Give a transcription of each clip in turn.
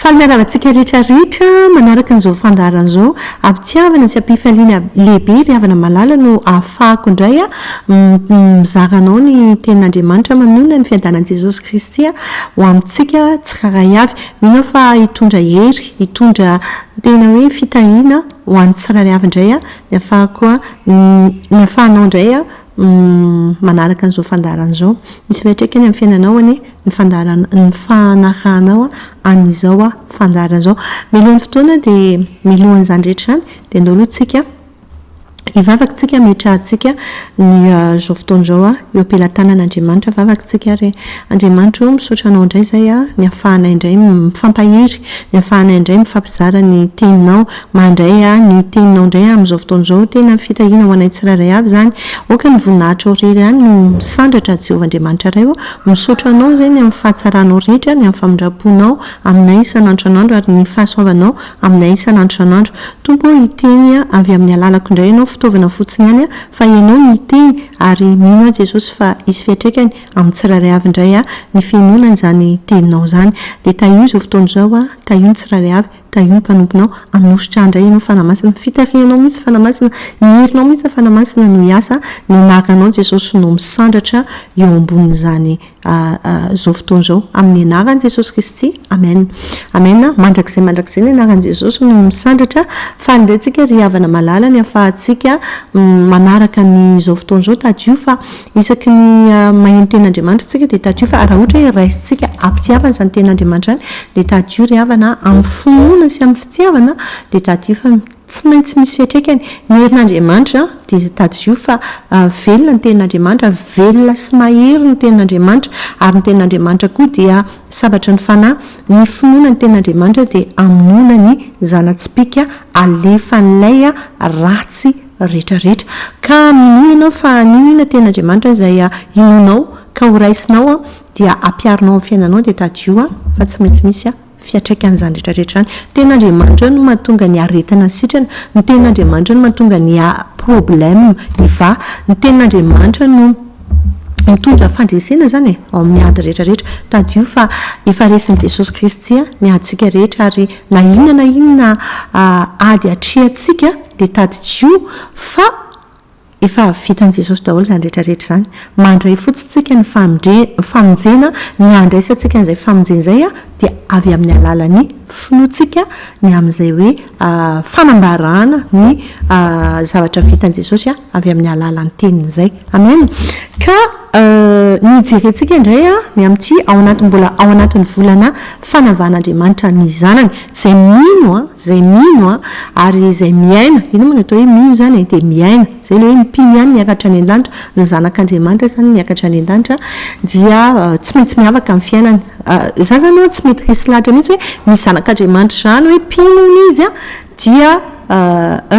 Falmiaravantsika rehetrarehetra manaraka n'izao fandaran'izao ampitiavana sy ampifaliana lehibe ry havana malala no ahafahako indray mizaranao ny tenin'Andriamanitra manonona ny fiadanan'i Jesosy Kristy ho amintsika tsiraray avy. Mino fa hitondra hery, hitondra tena hoe fitahiana ho an'ny tsiraray avy indray ny ahafahako ny ahafahanao indray manaraka an'izao fandaran'izao. Misy fiatraikany amin'ny fiainanao ny fanarahanao an'izao fandaran'izao. Milohan'ny fotoana dia milohan'izany rehetra izany dia andao aloha tsika hivavakintsika mitrahantsika ny zao fotoana izao eo ampelantanan'Andriamanitra. Vavakintsika ary Andriamanitra misaotra anao indray izay ny ahafahana indray mifampahery, ny ahafahana indray mifampizara ny teninao mandray ny teninao indray amin'izao fotoana izao tena fitahiana ho anay tsiraray avy izany. Oka ny voninahitra irery ihany no misandratra Jehovah Andriamanitra iray misaotra anao izay ny amin'ny fahatsaranao rehetra, ny amin'ny famindraponao aminay isan'andro ary ny fahasoavanao aminay isan'andro. Tompo hiteny avy amin'ny alalako indray ianao fitaovana fotsiny ihany fa ianao miteny ary mino Jesosy fa isy fiatraikany amin'ny tsiraray avy indray ny fianonana izany teninao izany. Dia taio izao fotoana izao taio ny tsiraray avy, taio ny mpanomponao anositra indray ianao fanamasina, fitarihanao mihitsy fanamasina, herinao mihitsy fanamasina no hiasa ny anaranao Jesosy no misandratra eo ambonin'izany zao fotoana izao amin'ny anaran'i Jesosy Kristy. Amen. Amen. Mandrakizay ny anaran'i Jesosy no misandratra fa indretsika ry havana malala ny ahafahantsika manaraka ny zao fotoana izao tadio fa isaky ny maheno ten'Andriamanitra tsika dia tadio fa raha ohatra hoe raisitsika ampitiavana izany ten'Andriamanitra izany dia tadio ry havana amin'ny finoana sy amin'ny fitiavana dia tadio fa tsy maintsy misy fiatraikany ny herin'Andriamanitra dia tadio fa velona ny ten'Andriamanitra, velona sy mahery ny ten'Andriamanitra ary ny ten'Andriamanitra koa dia sabatra ny fanahy. Ny finoana ny ten'Andriamanitra dia amonoana ny zanatspika alefa n'ilay ratsy rehetrarehetra ka mino ianao fa nino ten'Andriamanitra izay inonao ka ho raisinao dia ampiarinao amin'ny fiainanao dia tadio fa tsy maintsy misy fiatraikan'izany rehetrarehetra izany. Ten'Andriamanitra no mahatonga ny aretina sitrana, ny ten'Andriamanitra no mahatonga ny problème hiva, ny ten'Andriamanitra no mitondra fandresena izany ao amin'ny ady rehetrarehetra. Tadio fa efa resin'i Jesosy Kristy ny aditsika rehetra ary na inona ady atrehantsika dia tadio fa efa vitan'i Jesosy daholo izany rehetrarehetra izany. Mandray fotsitsika ny famonjena, ny andraisantsika n'izay famonjena izay dia avy amin'ny alalan'ny finoantsika ny amin'izay hoe fanambarana ny zavatra vitan'i Jesosy avy amin'ny alalan'ny teniny izay. Amen. Ka ny jerentsika indray ny amin'ity mbola ao anatin'ny volana fanavan'Andriamanitra ny zanany izay mino ary izay miaina. Ino moa ny atao hoe mino izany dia miaina izay ilay hoe mipino ihany miakatra any an-danitra ny zanak'Andriamanitra izany miakatra any an-danitra dia tsy maintsy miavaka amin'ny fiainany. Za zany tsy mety resy lahatra mihitsy hoe misy zanak'Andriamanitra izany hoe mpinony izy dia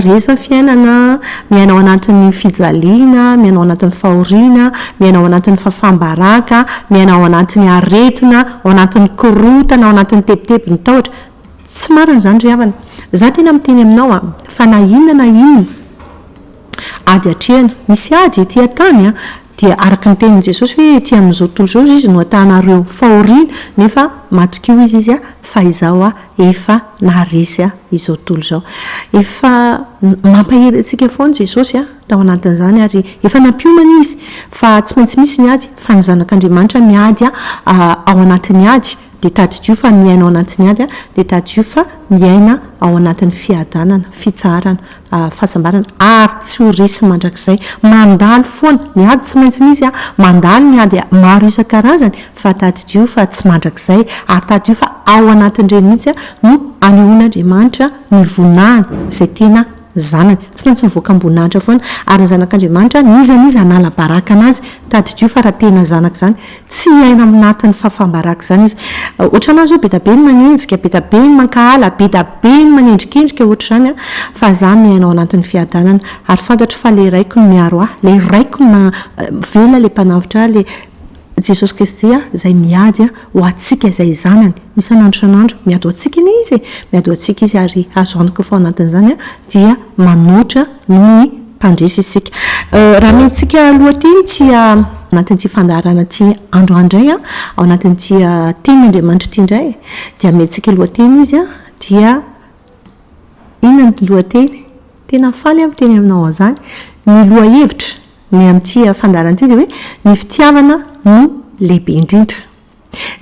resa fiainana, miaina ao anatin'ny fijaliana, miaina ao anatin'ny fahoriana, miaina ao anatin'ny fafambaraka, miaina ao anatin'ny aretina, ao anatin'ny korotana, ao anatin'ny tebiteby ny tahotra. Tsy marina izany ry havana. Za tena miteny aminao fa na inona ady atrehana, misy ady ety an-tany dia araka ny tenin'i Jesosy hoe ety amin'izao tontolo izao izy no atahnareo fahoriana nefa matokio izy fa izao efa naharesy izao tontolo izao. Efa mampahery antsika foana Jesosy tao anatin'izany ary efa nampiomana izy fa tsy maintsy misy ny ady fa ny zanak'Andriamanitra miady ao anatin'ny ady dia tadio fa miaina ao anatin'ny ady dia tadio fa miaina ao anatin'ny fiadanana, fitsarana, fahasambarana ary tsy ho resy mandrakizay. Mandalo foana ny ady tsy maintsy misy mandalo ny ady maro isan-karazany fa tadio fa tsy mandrakizay ary tadio fa ao anatin'ireny mihitsy no anehoan'Andriamanitra ny vonahany izay tena zanany. Tsy maintsy mivoaka ambonahitra foana ary ny zanak'Andriamanitra niza anala baraka anazy. Tadio fa raha tena zanaka izany tsy hiaina aminatin'ny fafambaraka izany izy. Ohatranazy hoe be ny manenjika, be ny mankahala, be ny manendrikendrika ohatr'izany fa za miaina ao anatin'ny fiadanana ary fantatro fa le raiko no miaro le raiko no vela le mpanavotra le Jesosy Kristy izay miady ho atsika izay zanany isan'andro miady ho atsika izy miady ho atsika izy ary azo antoka fa ao anatin'izany dia manoatra noho ny mpandresy isika raha mentsika lohateny tsy anatin'ity fandarana ty androandray ao anatin'ty tenin'Andriamanitra ty indray dia mentsika lohateny izy dia inona ny lohateny tena faly amin'ny teny aminao azany ny lohahevitra ny amin'ty fandarana ty dia hoe ny fitiavana no lehibe indrindra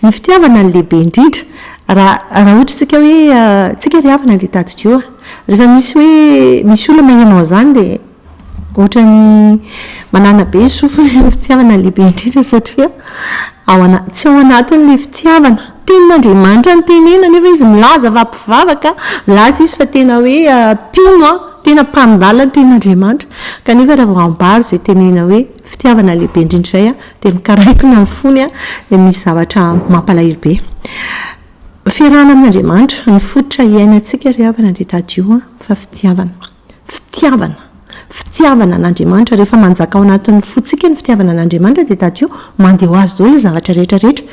ny fitiavana ny lehibe indrindra raha ohatra tsika hoe tsika ry havana dia tadidro rehefa misy olona mahenao zany dia ohatra ny manana be ny sofiny fitiavana lehibe indrindra satria tsy ao anatin'le fitiavana tenin'Andriamanitra ny tenena nefa izy milaza vampivavaka milaza izy fa tena hoe pino tena mpandala ny tenin'Andriamanitra kanefa raha vao ambary izay tenena hoe fitiavana lehibe indrindra izay dia mikaraikina ny fony dia misy zavatra mampalahelo be fiarahana amin'Andriamanitra ny fototra iainantsika ry havana dia tadio fa fitiavana an'Andriamanitra rehefa manjaka ao anatin'ny fotsika ny fitiavana an'Andriamanitra dia tadio mandeha ho azy daholo ny zavatra rehetrarehetra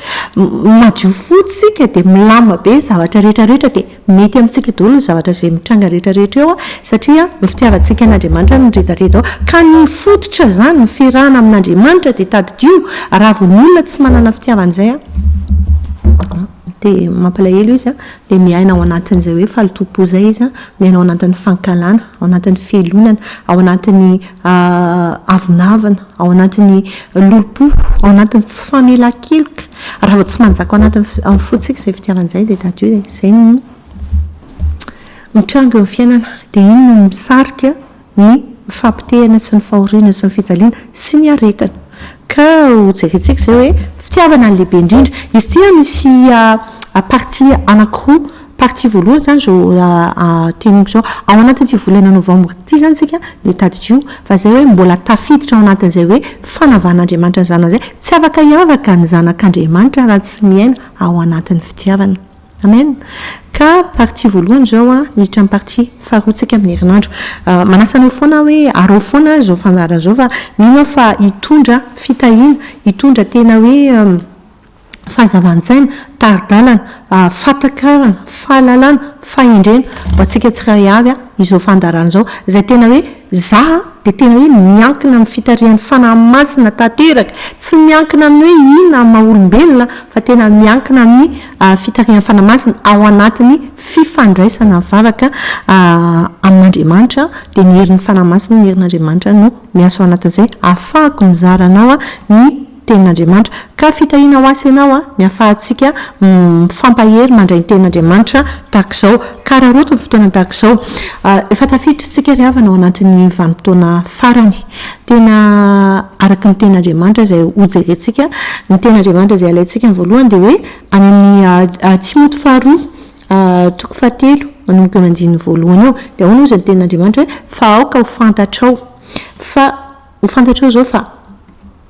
madio fotsika dia milama be zavatra rehetrarehetra dia mety amintsika daholo ny zavatra izay mitranga rehetrarehetra eo satria ny fitiavantsika an'Andriamanitra no rehetrarehetra ao ka ny fototra zany ny fiarahana amin'Andriamanitra dia tadio raha vao ny olona tsy manana fitiavan'izay dia mampalahelo izy dia miaina ao anatin'izay hoe falotopo zay izy miaina ao anatin'ny fankalana ao anatin'ny felonana ao anatin'ny avinavana ao anatin'ny lolopo ao anatin'ny tsy famelan-keloka raha vao tsy manjaka ao anatin'ny fotsika izay fitiavan'izay dia tadio dia izay no mitranga eo amin'ny fiainana dia iny no misarika ny fampitehana sy ny fahoriana sy ny fijaliana sy ny arekana ka hojeretsika izay hoe fitiavana ny lehibe indrindra izy tia misy partie anankiroa partie voalohany zany zao teniko zao ao anatin'ity volana novambra ity zany tsika dia tadio fa zay hoe mbola tafiditra ao anatin'izay hoe fanavan'Andriamanitra ny zanany zay tsy afaka hiavaka ny zanak'Andriamanitra raha tsy miaina ao anatin'ny fitiavana amen ka partie voalohany zao niditra ny partie faharoatsika amin'ny herinandro manasanao foana hoe arao foana zao fandarana zao fa mino fa hitondra fitahiana hitondra tena hoe fahazavan-tsaina taridalana fatakarana fahalalana fahendrena ho antsika tsika avy izao fandarana zao izay tena hoe zaha dia tena hoe miankina amin'ny fitarihan'ny fanahy masina tanteraka tsy miankina amin'ny hoe inona maha-olombelona fa tena miankina amin'ny fitarihan'ny fanahy masina ao anatin'ny fifandraisana mivavaka amin'Andriamanitra dia ny herin'ny fanahy masina ny herin'Andriamanitra no miasa ao anatin'izay ahafahako mizaranao ny tenin'Andriamanitra ka fitahiana ho asy ianao ny ahafahantsika mifampahery mandray ny tenin'Andriamanitra tahaka izao ka raha roto ny fotoana tahaka izao efa tafiditra tsika ry havana ao anatin'ny vanim-potoana farany tena araka ny tenin'Andriamanitra izay hojerentsika ny tenin'Andriamanitra izay alaintsika ny voalohany dia hoe any amin'ny Timoty faharoa toko fahatelo manomboka eo amin'ny 9 voalohany eo dia ahoana ozy ny tenin'Andriamanitra hoe fa aoka ho fantatrao zao fa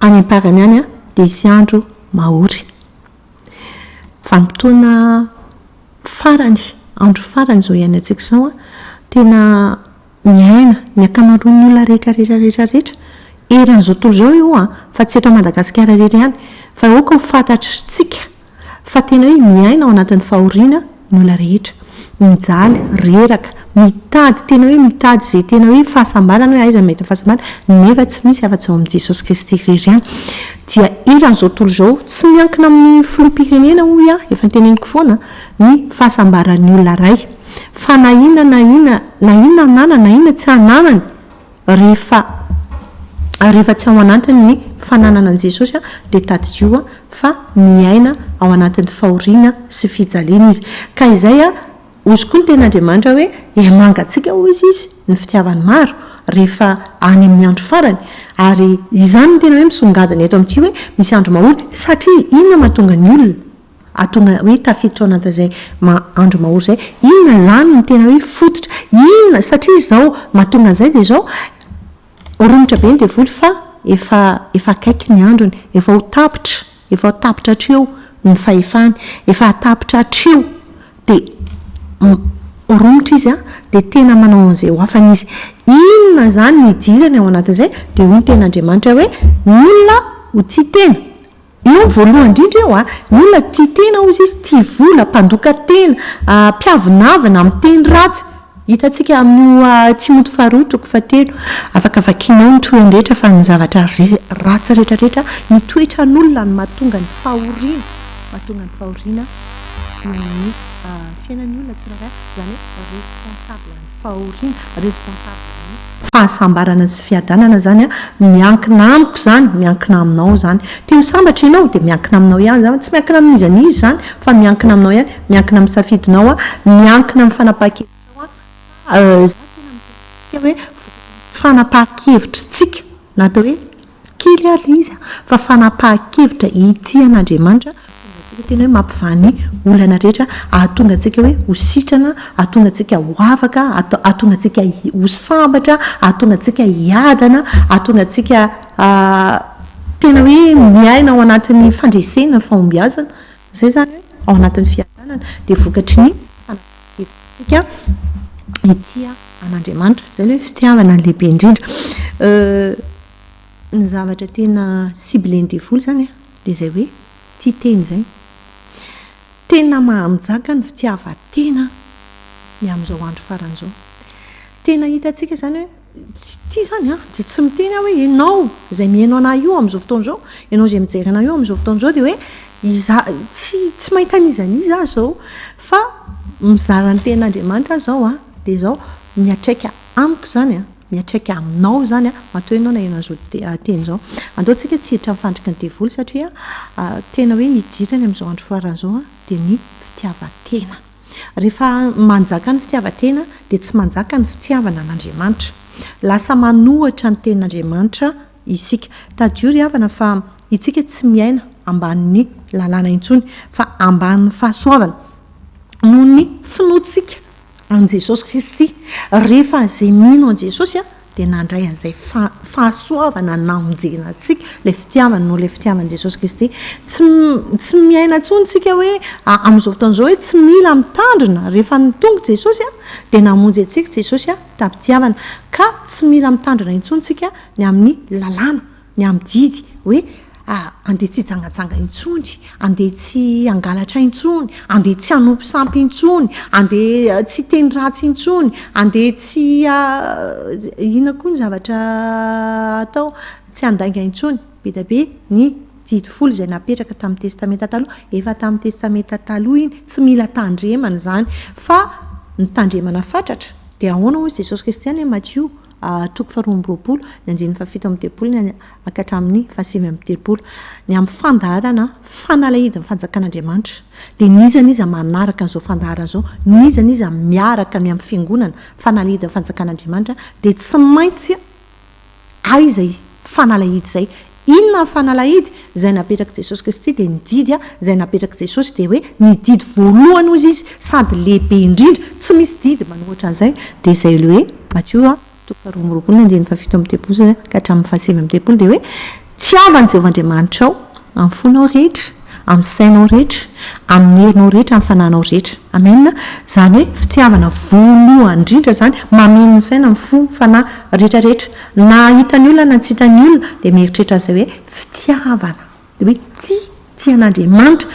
any amparany any dia isy andro mahory vanim-potoana farany andro farany zao iainantsika izao tena miaina ny akamaroan'ny olona rehetrarehetra eran'izao tontolo izao io fa tsy eto Madagasikara rehetra ihany fa aoka ho fantatritsika fa tena hoe miaina ao anatin'ny fahoriana ny olona rehetra mijaly reraka mitady tena hoe mitady izay tena hoe fahasambarana hoe aiza mahita fahasambarana nefa tsy misy afa-tsy ao amin'i Jesosy Kristy irery ihany dia eran'izao tontolo izao tsy miankina amin'ny filoham-pirenena hoy efa niteneniko foana ny fahasambaran'ny olona ray fa na inona ananana na inona tsy ananany rehefa tsy ao anatiny ny fananana an' Jesosy dia tadidro fa miaina ao anatin'ny fahoriana sy fijaliana izy ka izay ozy koa ny tenin'Andriamanitra hoe hiamangatsika ho izy ny fitiavany maro rehefa any amin'ny andro farany ary izany no tena hoe misongadina eto amin'ity hoe misy andro mahory satria inona mahatonga ny olona atonga hoe tafiditra ao anatin'izay andro mahory izay inona zany ny tena hoe fototra inona satria izao mahatonga an'izay dia izao romotra be ny devoly fa efa akaiky ny androny efa ho tapitra hatreo ny fahefany efa hatapitra hatreo dia romotra izy dia tena manao an'izay ho afana izy inona zany ny dirany ao anatin'izay dia hoy ny tenin'Andriamanitra hoe ny olona ho tia tena io voalohany indrindra eo ny olona tia tena ozy izy tia vola mpandoka tena mpiavinavana amin'ny teny ratsy hitantsika amin'io tsy moto faharotoko fatelo afaka vakianao ny toendrehetra fa ny zavatra ratsy rehetrarehetra ny toetran'olona no mahatonga ny fahoriana ny fiainan'ny olona tsirairay zany hoe responsable ny fahoriana responsable ny fahasambarana sy fiadanana zany a miankina amiko zany miankina aminao zany te ho sambatra ianao de miankina aminao ihany zany tsy miankina amin'izy anizy zany fa miankina aminao ihany miankina amin'ny safidinao a miankina amin'ny fanapahan-kevitra za tena miteka hoe fanapahan-kevitra tsika na atao hoe kely ary izy fa fanapahan-kevitra ity an'Andriamanitra tena hoe mampivany olana rehetra ahatonga antsika hoe ho sitrana ahatonga antsika ho afaka ahatonga antsika ho sambatra ahatonga antsika hiadana ahatonga antsika tena hoe miaina ao anatin'ny fandresena fahombiazana zay zany hoe ao anatin'ny fiadanana dia vokatry ny fanapahan-kevitritsika itya an'Andriamanitra zay hoe fitiavana lehibe indrindra ny zavatra tena cibleny devoly zany dia zay hoe tia teny zay tena mahamijaka ny fitiavan-tena ny amin'izao andro faran'izao tena hitantsika zany hoe tia zany dia tsy miteny hoe ianao izay mihainao anahy io amin'izao fotoan'izao ianao izay mijery anahy io amin'izao fotoan'izao dia hoe tsy mahita an'izaniza aho zao fa mizara ny ten'Andriamanitra zao dia zao miatraika amiko zany miatraika aminao zany matoa ianao na ianao zao teny zao andaontsika tsy hiditra mifandrika ny devoly satria tena hoe hidirany amin'izao andro faran'izao dia ny fitiavan-tena rehefa manjaka ny fitiavan-tena dia tsy manjaka ny fitiavana an'Andriamanitra lasa manohatra ny tenin'Andriamanitra isika tadio ry havana fa itsika tsy miaina ambanin'ny lalàna intsony fa ambanin'ny fahasoavana noho ny finoantsika an Jesosy Kristy rehefa zay mino an Jesosy dia nandray an'izay fahasoavana namonjena antsika ilay fitiavana no ilay fitiavan'i Jesosy Kristy tsy miaina ntsontsika hoe amin'izao fotoan'izao hoe tsy mila mitandrina rehefa nitonga Jesosy dia namonjy antsika Jesosy tampitiavana ka tsy mila mitandrina intsontsika ny amin'ny lalàna ny amin'ny didy hoe andeha tsy hijangajanga intsony andeha tsy angalatra intsony andeha tsy hanompo sampy intsony andeha tsy teny ratsy intsony andeha tsy ina koa ny zavatra atao tsy andainga intsony be da be ny didy folo izay napetraka tamin'ny testamenta taloha efa tamin'ny testamenta taloha iny tsy mila tandremana zany fa ny tandremana fatratra dia ahoana hozy Jesosy Kristy any Matthieu toko 2:20 ny anjiny 7:30 ny akatra amin'ny 5:30 ny amin'ny fandaharana fanalahidiny fanjakan'Andriamanitra dia nizaniza manaraka an'izao fandaharana zao nizaniza miaraka ny amin'ny fiangonana fanalahidiny fanjakan'Andriamanitra dia tsy maintsy izay fanalahidy zay inona ny fanalahidy izay napetraka Jesosy Kristy dia ny didy izay napetraka Jesosy dia hoe ny didy voalohany ozy izy sady lehibe indrindra tsy misy didy manohatra an'izay dia izay le hoe Matthieu toko 2:20 anjeny 7:30 ka hatramin'ny 5:30 dia hoe tiavany Jehovahandriamanitra ao amin'ny fonao rehetra amin'ny sainao rehetra amin'ny herinao rehetra amin'ny fanahinao rehetra amen zany hoe fitiavana voalohany indrindra zany mameno ny saina amin'ny fo fanahy rehetrarehetra na hitan'ny olona na tsy hitan'ny olona dia mieritrrehetra an'izay hoe fitiavana dia hoe tian'Andriamanitra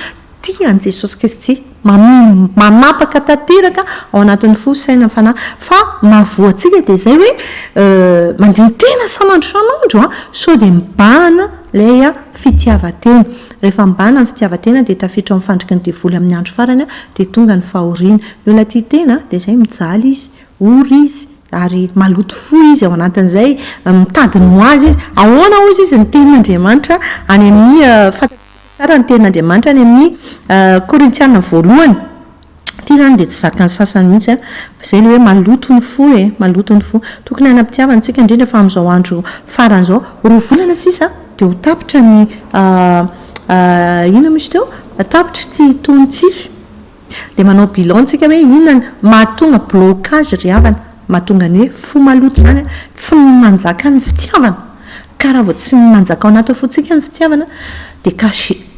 tian'i Jesosy Kristy manapaka tanteraka ao anatin'ny fo saina fanahy fa mahavoantsika dia izay hoe mandiny tena sanandro sanandro sao dia mibahana ilay fitiavan-tena rehefa mibahana ny fitiavan-tena dia tafiditra ao mifandrika ny devoly amin'ny andro farany dia tonga ny fahoriana ny olona tia tena dia izay mijaly izy ory izy ary maloto fo izy ao anatin'izay mitadiny ho azy izy ahoana ozy izy ny tenin'Andriamanitra any amin'ny tsara ny tenin'Andriamanitra any amin'ny Korintiana voalohany ity zany dia tsy zakany sasany mihitsy zay le hoe maloto ny fo maloto ny fo tokony hanam-pitiavantsika indrindra fa amin'izao andro faran'izao roa volana sisa dia ho tapitra ny ina misy teo tapitra tsy tontsify dia manao bilantsika hoe inona mahatonga blocage ry havana mahatonga ny hoe fo maloto zany tsy manjaka ny fitiavana ka raha vao tsy manjaka ao anaty fotsika ny fitiavana dia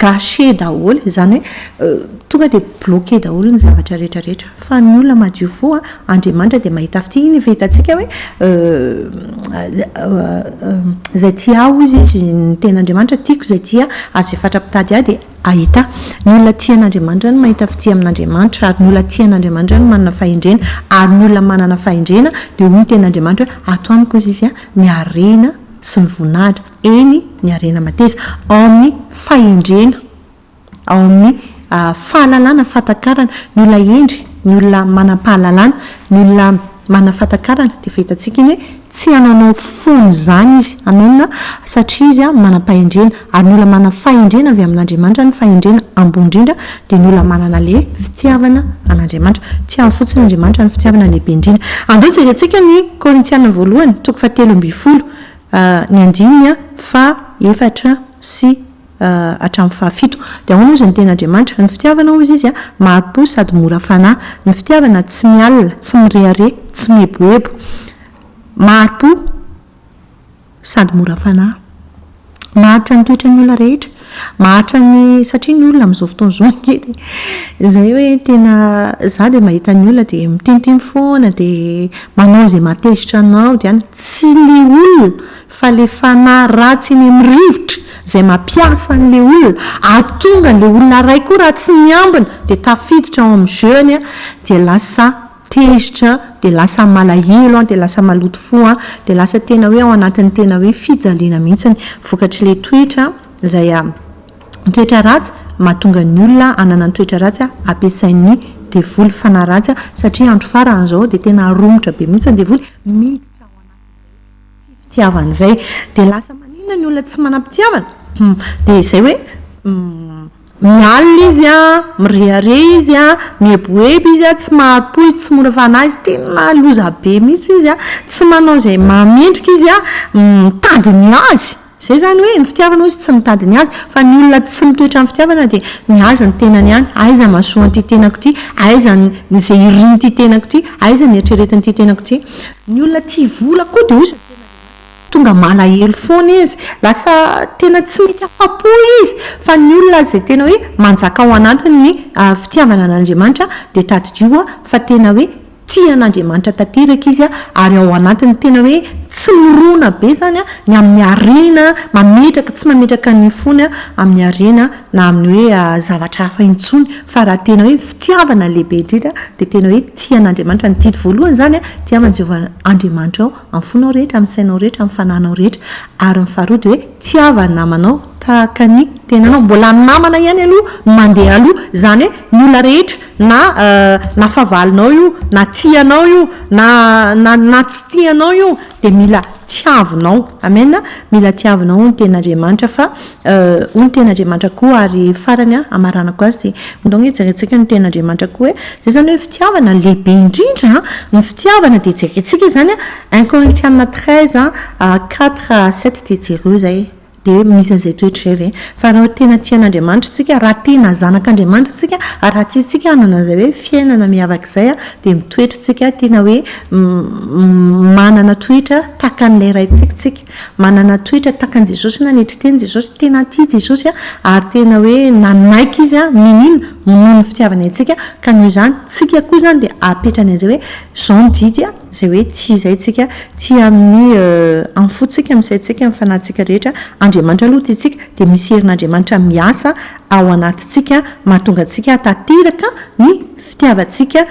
caché daholo zany hoe tonga dia bloqué daholo ny zavatra rehetrarehetra fa ny olona madio fo Andriamanitra dia mahita fity iny efa hitantsika hoe zay tia aho izy ny ten'Andriamanitra tiako zay tia ary zay fatra-pitady ahy dia ahita ny olona tian'Andriamanitra ny mahita fity amin'Andriamanitra ary ny olona tian'Andriamanitra ny manana fahendrena ary ny olona manana fahendrena dia hoy ny ten'Andriamanitra hoe ato amiko izy izy ny harena sy ny voninahitra eny ny harena mateza ao amin'ny fahendrena ao amin'ny fahalalana fatakarana ny olona endry ny olona manam-pahalalana ny olona manafatakarana dia fahitantsika iny hoe tsy hananao fony zany izy amenna satria izy manam-pahendrena ary ny olona mana-fahendrena avy amin'Andriamanitra ny fahendrena ambony indrindra dia ny olona manana le fitiavana an'Andriamanitra tiava fotsiny Andriamanitra ny fitiavana lehibe indrindra andao jerentsika ny Korintiana voalohany 7:20 ny andininy fa efatra sy hatramin'ny fahafito dia ahoana ozy ny ten'Andriamanitra ny fitiavana ozy izy maro-po sady mora fanahy ny fitiavana tsy mialina tsy mirehare tsy mieboebo maro-po sady mora fanahy maharitra ny toetra ny olona rehetra maharitra ny satria ny olona amin'izao fotoana izao angety izay hoe tena za dia mahita ny olona dia miteniteny foana dia manao izay matezitra anao dia tsy ny olona fa le fanahy ratsy eny amin'ny rivotra izay mampiasa n'le olona atonga n'le olona ray koa raha tsy miambina dia tafiditra ao amin'ny jeune dia lasa tezitra dia lasa malahelo dia lasa maloto fo dia lasa tena hoe ao anatin'ny tena hoe fijaliana mihitsiny vokatry le toetra izay toetra ratsy mahatonga ny olona anana ny toetra ratsy ampiasain'ny devoly fanahy ratsy satria andro faran'izao dia tena aromotra be mihitsy ny devoly miditra ao anatin'izay tsy fitiavan'izay dia lasa maninona ny olona tsy manam-pitiavana dia izay hoe mialina izy mirehare izy mieboebo izy tsy maharo-po izy tsy mora fanahy izy tena loza be mihitsy izy tsy manao izay mamendrika izy mitadiny azy zay zany hoe ny fitiavana ozy tsy mitadiny azy fa ny olona tsy mitoetra amin'ny fitiavana dia ny azy ny tenany ihany aiza masoa n'ity tenako ity aiza izay iriny ity tenako ity aiza ny eritreretin'ity tenako ity ny olona tia vola koa dia ozy tonga malahelo foana izy lasa tena tsy mety afa-po izy fa ny olona zay tena hoe manjaka ao anatiny ny fitiavana an'Andriamanitra dia tadidio fa tena hoe tian'Andriamanitra tanteraka izy ary ao anatiny tena hoe tsy mirona be zany ny amin'ny arena mametraka tsy mametraka ny fony amin'ny arena na amin'ny hoe zavatra hafa intsony fa raha tena hoe fitiavana lehibe indrindra dia tena hoe tian'Andriamanitra ny tidy voalohany zany tiavan'i Jehovah Andriamanitra ao amin'ny fonao rehetra amin'ny sainao rehetra amin'ny fanahinao rehetra ary ny faharoa dia hoe tiavana namanao tahaka ny tenanao mbola namana ihany aloha mandeha aloha zany hoe ny olona rehetra na favalinao io na tianao io na tsy tianao io dia mila tiavinao amena mila tiavinao ny ten'Andriamanitra fa ny ten'Andriamanitra koa ary farany amaranako azy dia ndao jerentsika ny ten'Andriamanitra koa hoe zay zany hoe fitiavana lehibe indrindra ny fitiavana dia jerentsika zany 1 Corinthiens 13 4-7 dia jereo zay dia misy an'izay toetra izay fa raha tena tian'Andriamanitra tsika raha tena zanak'Andriamanitra tsika raha tiantsika hanana izay hoe fiainana miavaka izay dia mitoetra tsika tena hoe manana toetra taka n'ilay raintsika tsika manana toetra taka an'i Jesosy na nitry teny Jesosy tena tia Jesosy ary tena hoe nanaiky izy ninino noho ny fitiavana antsika ka noho izany tsika koa zany dia apetrany an'izay hoe zao didy izay hoe tia izay tsika tia amin'ny am'fotsika misaintsika amin'ny fanahintsika rehetra Andriamanitra aloha tiantsika dia misy herin'Andriamanitra miasa ao anatintsika mahatonga antsika atateraka ny fitiavantsika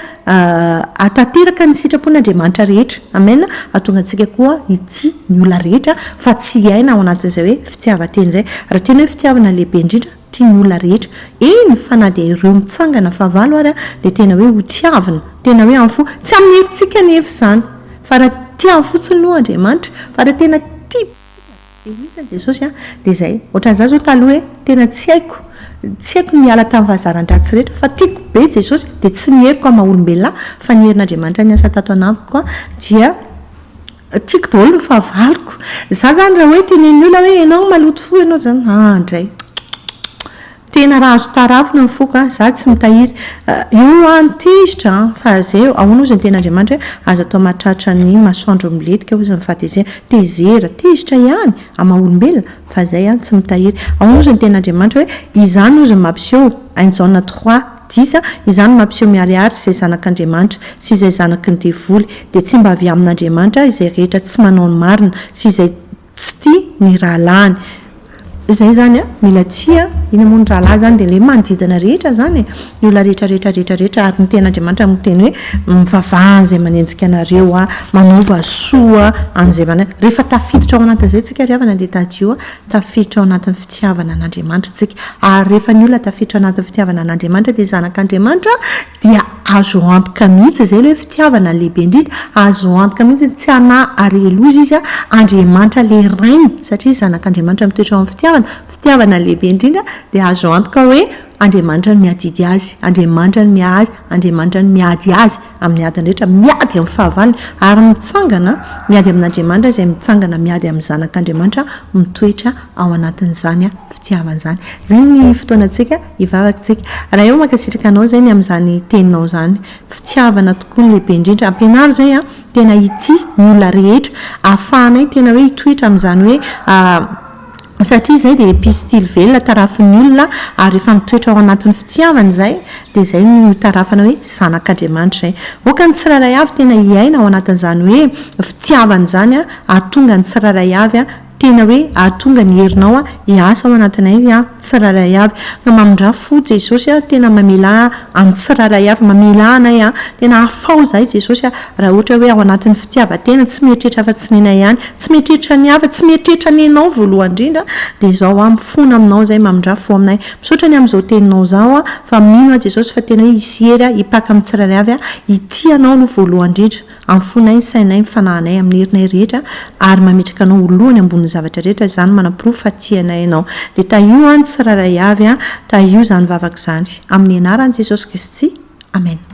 atateraka ny sitrapon'Andriamanitra rehetra amena ahatonga antsika koa ity ny olona rehetra fa tsy aina ao anatin'izay hoe fitiavateny izay raha tena hoe fitiavana lehibe indrindra tia ny olona rehetra eny fa na dia ireo mitsangana favalo ary dia tena hoe ho tiavina tena hoe am'fo tsy amin'ny herintsika nefa izany fa raha tia fotsiny no Andriamanitra fa raha tena tia dia misy Jesosy dia izay ohatran'izany zao taloha hoe tena tsy haiko miala tamin'ny fahazaran-dratsy rehetra fa tiako be Jesosy dia tsy mieriko amin'ny maha-olombelona fa ny herin'Andriamanitra ny asa tato anamiko dia tiako daholo ny fahavaloko za zany raha hoe tenen'ny olona hoe ianao maloto fo ianao zany indray tena raha azo tarafina ny foka za tsy mitahiry io antezitra fa zay ahoana ozy ny ten'Andriamanitra hoe azo atao mahatratra ny masoandro miletika ozy ny fahatezera tezitra ihany amaha-olombelona fa zay tsy mitahiry ahoana ozy ny ten'Andriamanitra hoe izany ozy ny mampiseho Jaona 3 disy izany mampiseho miariary izay zanak'andriamanitra sy izay zanaky ny devoly dia tsy mba avy amin'andriamanitra izay rehetra tsy manao ny marina sy izay tsy tia ny rahalahiny izay zany mila tsia iny moa ny rahalahy zany dia le manodidina rehetra zany ny olona rehetrarehetrarehetrarehetra ary ny tenin'andriamanitra miteny hoe mivavaha izay manenjika anareo manaova soa an'izay rehefa tafiditra ao anatin'izay tsika riavana dia tadio tafiditra ao anatin'ny fitiavana an'andriamanitra tsika ary rehefa ny olona tafiditra ao anatin'ny fitiavana an'andriamanitra dia zanak'andriamanitra dia azo antoka mihitsy izay le fitiavana lehibe indrindra azo antoka mihitsy tsy ana arelozy izy andriamanitra le rainy satria zanak'andriamanitra mitoetra ao amin'ny fitiavana lehibe indrindra dia azo antoka hoe andriamanitra ny miadidy azy andriamanitra ny miazy andriamanitra ny miady azy amin'ny adiny rehetra miady amin'ny fahavalony ary mitsangana miady amin'andriamanitra izay mitsangana miady amin'ny zanak'andriamanitra mitoetra ao anatin'izany fitiavan'izany zay ny fotoanantsika ivavakantsika raha eo mankasitraka anao zay ny amin'izany teninao zany fitiavana tokoa ny lehibe indrindra ampianaro zay tena ity ny olona rehetra ahafahanay tena hoe hitoetra amin'izany hoe satria zay dia epistily velona tarafin'ny olona ary efa mitoetra ao anatin'ny fitiavana izay dia zay no tarafana hoe zanak'andriamanitra zay oka ny tsiraray avy tena hiaina ao anatin'izany hoe fitiavana izany ahatonga ny tsiraray avy tena hoe ahatonga ny herinao hiasa ao anatinay tsiraray avy ka mamindra fo jesosy tena mamela any tsiraray avy mamela anay tena afao zahay jesosy raha ohatra hoe ao anatin'ny fitiavatena tsy mieritreritra afa tsy nena ihany tsy mieritreritra ny hafa tsy mieritreritra ny anao voalohany indrindra dia zao mifona aminao zay mamindra fo aminay misaotra ny amin'izao teninao zao fa mino jesosy fa tena hoe hisy hipaka amin'ny tsiraray avy ity anao no voalohany indrindra amfonay ny sainay mifanahinay amin'ny herinay rehetra ary mametraka anao olohany ambony zavatra rehetra izany manam-pirofo fa tianay ianao dia taio any tsiraray avy taio zany vavaka izany amin'ny anaran'i Jesosy Kristy amen.